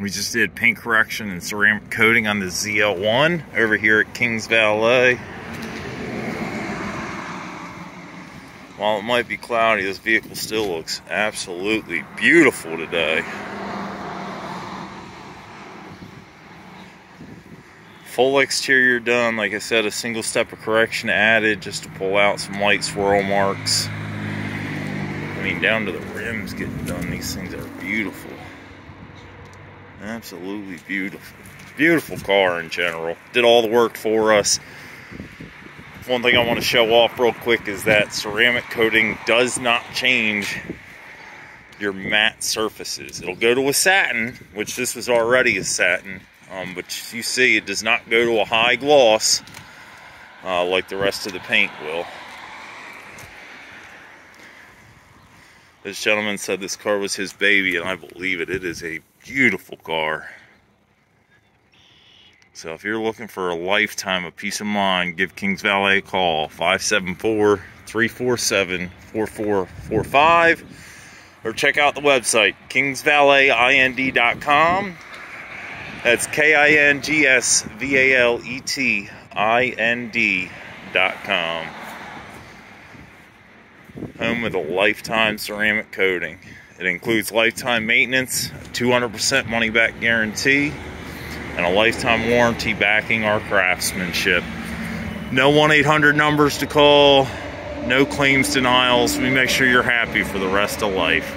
We just did paint correction and ceramic coating on the ZL1 over here at King's Valet. While it might be cloudy, this vehicle still looks absolutely beautiful today. Full exterior done. Like I said, a single step of correction added just to pull out some light swirl marks. I mean, down to the rims getting done. These things are beautiful. Absolutely beautiful. Beautiful car in general. Did all the work for us. One thing I want to show off real quick is that ceramic coating does not change your matte surfaces. It'll go to a satin, which this was already a satin, but you see it does not go to a high gloss like the rest of the paint will. This gentleman said this car was his baby, and I believe it. It is a beautiful car. So if you're looking for a lifetime of peace of mind, give King's Valet a call, 574-347-4445, or check out the website, kingsvaletind.com. That's KINGSVALETIND.com. Home with a lifetime ceramic coating. It includes lifetime maintenance, 200% money back guarantee, and a lifetime warranty backing our craftsmanship. No 1-800 numbers to call, no claims denials. We make sure you're happy for the rest of life.